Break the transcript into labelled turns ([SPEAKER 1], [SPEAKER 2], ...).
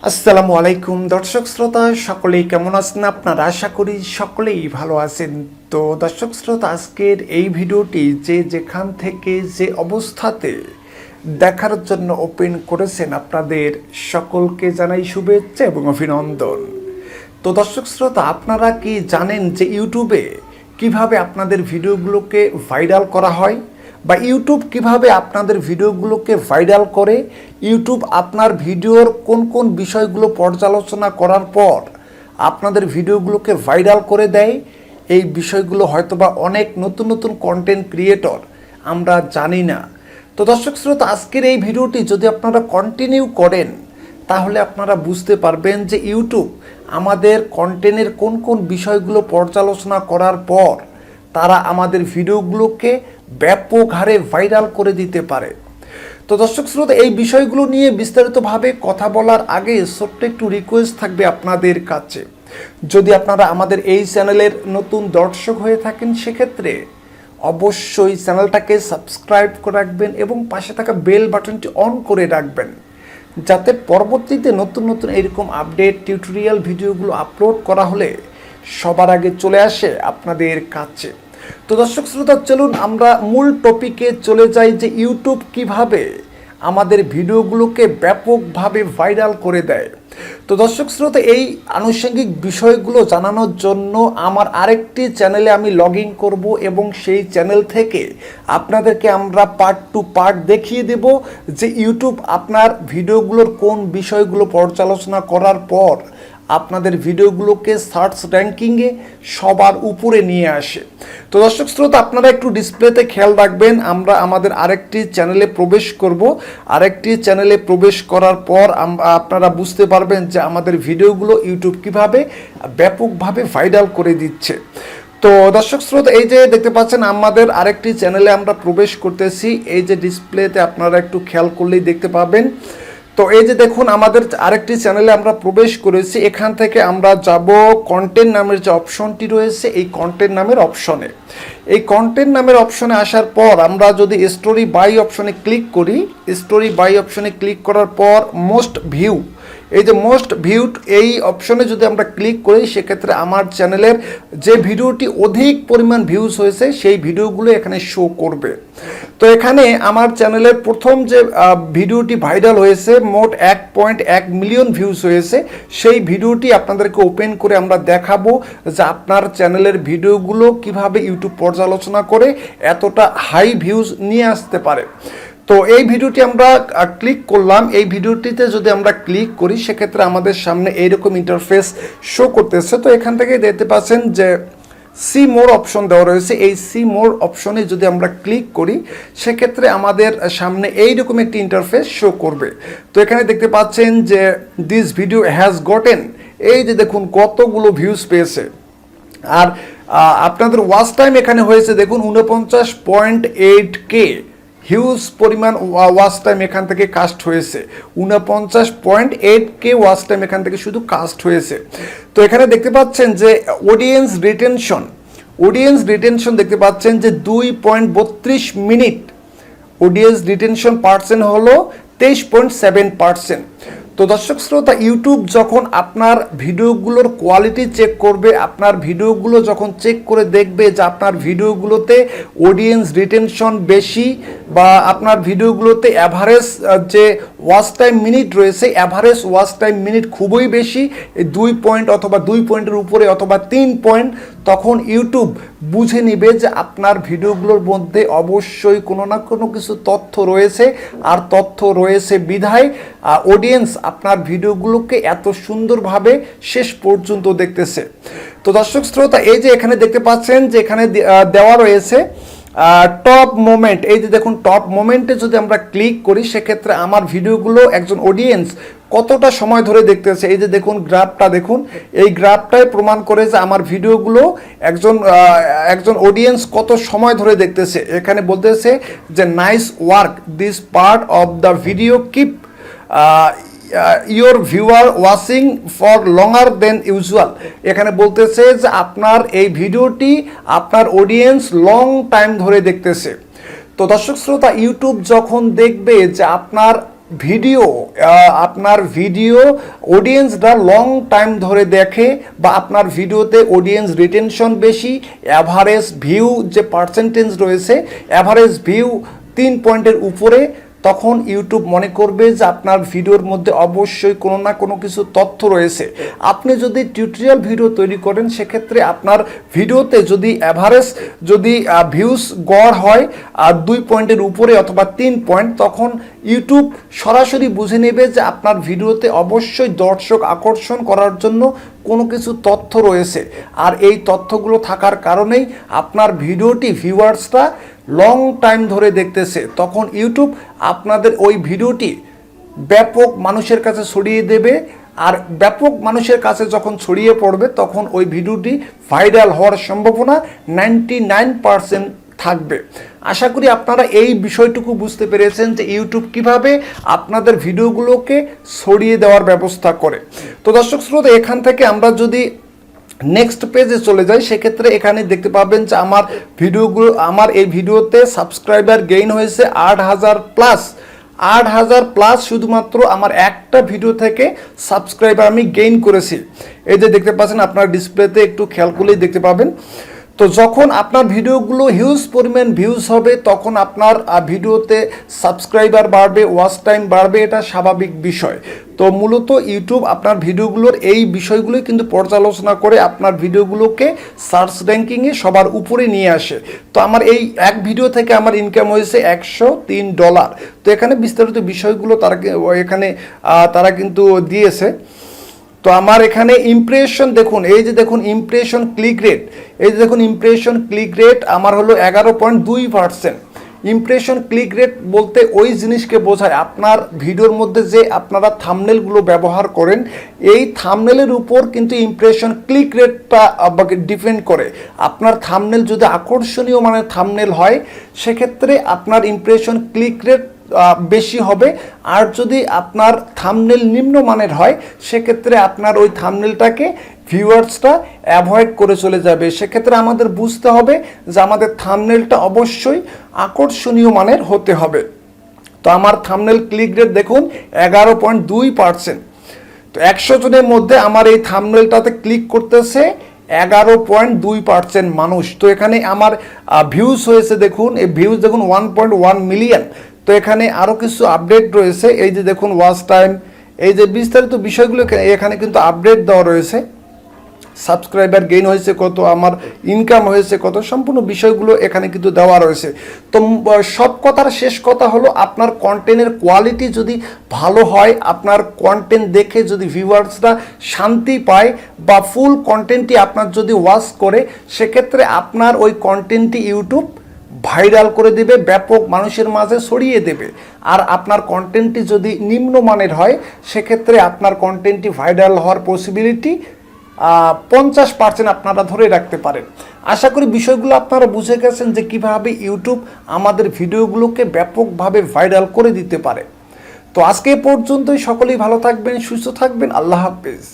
[SPEAKER 1] আসসালামু আলাইকুম দর্শক শ্রোতা সকলেই কেমন আছেন আপনারা? আশা করি সকলেই ভালো আছেন। তো দর্শক শ্রোতা, আজকের এই ভিডিওটি যে যেখান থেকে যে অবস্থাতে দেখার জন্য ওপেন করেছেন আপনাদের সকলকে জানাই শুভেচ্ছা এবং অভিনন্দন। তো দর্শক শ্রোতা, আপনারা কি জানেন যে ইউটিউবে কিভাবে আপনাদের ভিডিওগুলোকে ভাইরাল করা হয়, বা ইউটিউব কিভাবে আপনাদের ভিডিওগুলোকে ভাইরাল করে? ইউটিউব আপনার ভিডিওর কোন কোন বিষয়গুলো পর্যালোচনা করার পর আপনাদের ভিডিওগুলোকে ভাইরাল করে দেয়? এই বিষয়গুলো হয়তোবা অনেক নতুন নতুন কন্টেন্ট ক্রিয়েটর আমরা জানি না। তো দর্শক শ্রোতা, আজকের এই ভিডিওটি যদি আপনারা কন্টিনিউ করেন তাহলে আপনারা বুঝতে পারবেন যে ইউটিউব আমাদের কন্টেন্টের কোন কোন বিষয়গুলো পর্যালোচনা করার পর তারা আমাদের ভিডিওগুলোকে ব্যাপক হারে ভাইরাল করে দিতে পারে। তো দর্শক শ্রোতা, এই বিষয়গুলো নিয়ে বিস্তারিতভাবে কথা বলার আগে ছোট্ট একটু রিকোয়েস্ট থাকবে আপনাদের কাছে। যদি আপনারা আমাদের এই চ্যানেলের নতুন দর্শক হয়ে থাকেন, সেক্ষেত্রে অবশ্যই চ্যানেলটাকে সাবস্ক্রাইব করে রাখবেন এবং পাশে থাকা বেল বাটনটি অন করে রাখবেন, যাতে পরবর্তীতে নতুন নতুন এরকম আপডেট টিউটোরিয়াল ভিডিওগুলো আপলোড করা হলে সবার আগে চলে আসে আপনাদের কাছে। তো দর্শক শ্রোতা, চলুন আমরা মূল টপিকে চলে যাই যে ইউটিউব কিভাবে আমাদের ভিডিওগুলোকে ব্যাপকভাবে ভাইরাল করে দেয়। তো দর্শক শ্রোতা, এই আনুষঙ্গিক বিষয়গুলো জানানোর জন্য আমার আরেকটি চ্যানেলে আমি লগ ইন করবো এবং সেই চ্যানেল থেকে আপনাদেরকে আমরা পার্ট টু পার্ট দেখিয়ে দেব যে ইউটিউব আপনার ভিডিওগুলোর কোন বিষয়গুলো পর্যালোচনা করার পর আপনাদের ভিডিওগুলোকে সার্চ র্যাঙ্কিংয়ে সবার উপরে নিয়ে আসে। তো দর্শক শ্রোতা, আপনারা একটু ডিসপ্লেতে খেয়াল রাখবেন। আমরা আমাদের আরেকটি চ্যানেলে প্রবেশ করব। আরেকটি চ্যানেলে প্রবেশ করার পর আপনারা বুঝতে পারবেন যে আমাদের ভিডিওগুলো ইউটিউব কিভাবে ব্যাপকভাবে ভাইরাল করে দিচ্ছে। তো দর্শক শ্রোতা, এই যে দেখতে পাচ্ছেন আমাদের আরেকটি চ্যানেলে আমরা প্রবেশ করতেছি। এই যে ডিসপ্লেতে আপনারা একটু খেয়াল করলেই দেখতে পাবেন। তো এই যে দেখুন, আমাদের আরেকটি চ্যানেলে আমরা প্রবেশ করেছি। এখান থেকে আমরা যাব কন্টেন্ট নামের যে অপশনটি রয়েছে, এই কন্টেন্ট নামের অপশনে। এই কন্টেন্ট নামের অপশনে আসার পর আমরা যদি স্টোরি বাই অপশনে ক্লিক করি, স্টোরি বাই অপশনে ক্লিক করার পর মোস্ট ভিউ, এই যে মোস্ট ভিউড এই অপশনে যদি আমরা ক্লিক করি, সেক্ষেত্রে আমার চ্যানেলের যে ভিডিওটি অধিক পরিমাণ ভিউজ হয়েছে সেই ভিডিওগুলো এখানে শো করবে। তো এখানে আমার চ্যানেলের প্রথম যে ভিডিওটি ভাইরাল হয়েছে, মোট 1.1 মিলিয়ন ভিউজ হয়েছে, সেই ভিডিওটি আপনাদেরকে ওপেন করে আমরা দেখাবো যে আপনার চ্যানেলের ভিডিওগুলো কিভাবে ইউটিউব পর্যালোচনা করে এতটা হাই ভিউজ নিয়ে আসতে পারে। তো এই ভিডিওটি আমরা ক্লিক করলাম। এই ভিডিওটিতে যদি আমরা ক্লিক করি, সেক্ষেত্রে আমাদের সামনে এইরকম ইন্টারফেস শো করতেছে। তো এখান থেকে দেখতে পাচ্ছেন যে সি মোর অপশন দেওয়া রয়েছে। এই সি মোর অপশনে যদি আমরা ক্লিক করি, সেক্ষেত্রে আমাদের সামনে এইরকম একটি ইন্টারফেস শো করবে। তো এখানে দেখতে পাচ্ছেন যে দিস ভিডিও হ্যাজ গটেন, এই যে দেখুন কতগুলো ভিউজ পেয়েছে। আর আপনাদের ওয়াচ টাইম এখানে হয়েছে দেখুন 49.8K হিউজ পরিমাণ ওয়াচ টাইম এখান থেকে কাস্ট হয়েছে। 49.8K ওয়াচ টাইম এখান থেকে শুধু কাস্ট হয়েছে। তো এখানে দেখতে পাচ্ছেন যে অডিয়েন্স রিটেনশন দেখতে পাচ্ছেন যে 2.32 মিনিট। অডিয়েন্স রিটেনশন পার্সেন্ট হলো 23.7%। তো দর্শক শ্রোতা, ইউটিউব যখন আপনার ভিডিওগুলোর কোয়ালিটি চেক করবে, আপনার ভিডিওগুলো যখন চেক করে দেখবে যে আপনার ভিডিওগুলোতে অডিয়েন্স রিটেনশন বেশি, বা আপনার ভিডিওগুলোতে অ্যাভারেজ যে ওয়াচ টাইম মিনিট রয়েছে, অ্যাভারেজ ওয়াচ টাইম মিনিট খুবই বেশি, 2 পয়েন্ট অথবা 2 পয়েন্টের উপরে অথবা 3 পয়েন্ট, তখন ইউটিউব বুঝে নিবে যে আপনার ভিডিওগুলোর মধ্যে অবশ্যই কোনো না কোনো কিছু তথ্য রয়েছে, আর তথ্য রয়েছে বিধায় অডিয়েন্স আপনার ভিডিওগুলোকে এত সুন্দরভাবে শেষ পর্যন্ত দেখতেছে। তো দর্শক শ্রোতা, এই যে এখানে দেখতে পাচ্ছেন যে এখানে দেওয়া রয়েছে টপ মোমেন্ট। এই যে দেখুন, টপ মোমেন্টে যদি আমরা ক্লিক করি, সেক্ষেত্রে আমার ভিডিওগুলো একজন অডিয়েন্স কতটা সময় ধরে দেখতেছে। এই যে দেখুন গ্রাফটা দেখুন, এই গ্রাফটাই প্রমাণ করে যে আমার ভিডিওগুলো একজন অডিয়েন্স কত সময় ধরে দেখতেছে। এখানে বলতেছে যে nice work, this part of the video keep your viewer watching for longer than usual. এখানে বলতেছে যে আপনার এই ভিডিওটি আপনার অডিয়েন্স লং টাইম ধরে দেখতেছে। তো দর্শক শ্রোতা, ইউটিউব যখন দেখবে যে আপনার ভিডিও আপনার ভিডিও অডিয়েন্সরা লং টাইম ধরে দেখে বা আপনার ভিডিওতে অডিয়েন্স রিটেনশন বেশি, অ্যাভারেজ ভিউ যে পার্সেন্টেজ রয়েছে অ্যাভারেজ ভিউ 3 পয়েন্টের উপরে, তখন ইউটিউব মনে করবে যে আপনার ভিডিওর মধ্যে অবশ্যই কোনো না কোনো কিছু তথ্য রয়েছে। আপনি যদি টিউটোরিয়াল ভিডিও তৈরি করেন সেক্ষেত্রে আপনার ভিডিওতে যদি অ্যাভারেজ যদি ভিউজ গড় হয় 2 পয়েন্টের উপরে অথবা 3 পয়েন্ট, তখন ইউটিউব সরাসরি বুঝে নেবে যে আপনার ভিডিওতে অবশ্যই দর্শক আকর্ষণ করার জন্য কোনো কিছু তথ্য রয়েছে। আর এই তথ্যগুলো থাকার কারণেই আপনার ভিডিওটি ভিউয়ার্সরা লং টাইম ধরে দেখতেছে, তখন ইউটিউব আপনাদের ওই ভিডিওটি ব্যাপক মানুষের কাছে ছড়িয়ে দেবে। আর ব্যাপক মানুষের কাছে যখন ছড়িয়ে পড়বে তখন ওই ভিডিওটি ভাইরাল হওয়ার সম্ভাবনা 99% থাকবে। আশা করি আপনারা এই বিষয়টুকু বুঝতে পেরেছেন যে ইউটিউব কিভাবে আপনাদের ভিডিওগুলোকে ছড়িয়ে দেওয়ার ব্যবস্থা করে। তো দর্শক শ্রোতা, এখান থেকে আমরা যদি নেক্সট পেজে চলে যাই সেক্ষেত্রে এখানে দেখতে পাবেন যে আমার ভিডিওগুলো, আমার এই ভিডিওতে সাবস্ক্রাইবার গেইন হয়েছে 8,000 প্লাস শুধুমাত্র আমার একটা ভিডিও থেকে সাবস্ক্রাইবার আমি গেইন করেছি। এই যে দেখতে পাচ্ছেন আপনার ডিসপ্লেতে, একটু খেয়াল করলেই দেখতে পাবেন। তো যখন আপনার ভিডিওগুলো হিউজ পরিমাণ ভিউজ হবে তখন আপনার ভিডিওতে সাবস্ক্রাইবার বাড়বে, ওয়াচ টাইম বাড়বে, এটা স্বাভাবিক বিষয়। তো মূলত ইউটিউব আপনার ভিডিওগুলোর এই বিষয়গুলোই কিন্তু পর্যালোচনা করে আপনার ভিডিওগুলোকে সার্চ র্যাঙ্কিংয়ে সবার উপরে নিয়ে আসে। তো আমার এই এক ভিডিও থেকে আমার ইনকাম হয়েছে $103। তো এখানে বিস্তারিত বিষয়গুলো তারা কিন্তু দিয়েছে। তো আমার এখানে ইমপ্রেশন দেখুন, এই যে দেখুন ইমপ্রেশন ক্লিক রেট, এই যে দেখুন ইমপ্রেশন ক্লিক রেট আমার হলো 11.2%। ইমপ্রেশন ক্লিক রেট বলতে ওই জিনিসকে বোঝায় আপনার ভিডিওর মধ্যে যে আপনারা থাম্বনেলগুলো ব্যবহার করেন, এই থাম্বনেলের উপর কিন্তু ইমপ্রেশন ক্লিক রেটটা ডিপেন্ড করে। আপনার থাম্বনেল যদি আকর্ষণীয় মানের থাম্বনেল হয় সেক্ষেত্রে আপনার ইমপ্রেশন ক্লিক রেট বেশি হবে। আর যদি আপনার থাম্বনেল নিম্নমানের হয় সেক্ষেত্রে আপনার ওই থাম্বনেলটাকে ভিউয়ার্সটা অ্যাভয়েড করে চলে যাবে। সেক্ষেত্রে আমাদের বুঝতে হবে যে আমাদের থাম্বনেলটা অবশ্যই আকর্ষণীয় মানের হতে হবে। তো আমার থাম্বনেল ক্লিক রেট দেখুন 11.2%। তো 100 জনের মধ্যে আমার এই থাম্বনেলটাতে ক্লিক করতেছে 11.2% মানুষ। তো এখানে আমার ভিউজ হয়েছে দেখুন, এই ভিউজ দেখুন 1.1 মিলিয়ন। তো এখানে আরও কিছু আপডেট রয়েছে, এই যে দেখুন ওয়াচ টাইম, এই যে বিস্তারিত বিষয়গুলো এখানে কিন্তু আপডেট দেওয়া রয়েছে। সাবস্ক্রাইবার গেইন হয়েছে কত, আমার ইনকাম হয়েছে কত, সম্পূর্ণ বিষয়গুলো এখানে কিন্তু দেওয়া রয়েছে। তো সব কথার শেষ কথা হলো আপনার কন্টেন্টের কোয়ালিটি যদি ভালো হয়, আপনার কন্টেন্ট দেখে যদি ভিউয়ার্সরা শান্তি পায় বা ফুল কন্টেন্টটি আপনার যদি ওয়াচ করে সেক্ষেত্রে আপনার ওই কন্টেন্টটি ইউটিউব ভাইরাল করে দেবে, ব্যাপক মানুষের মাঝে ছড়িয়ে দেবে। আর আপনার কন্টেন্টটি যদি নিম্নমানের হয় সেক্ষেত্রে আপনার কন্টেন্টটি ভাইরাল হওয়ার পসিবিলিটি 50% আপনারা ধরে রাখতে পারেন। আশা করি বিষয়গুলো আপনারা বুঝে গেছেন যে কিভাবে ইউটিউব আমাদের ভিডিওগুলোকে ব্যাপকভাবে ভাইরাল করে দিতে পারে। তো আজকে পর্যন্তই, সকলেই ভালো থাকবেন, সুস্থ থাকবেন, আল্লাহ হাফেজ।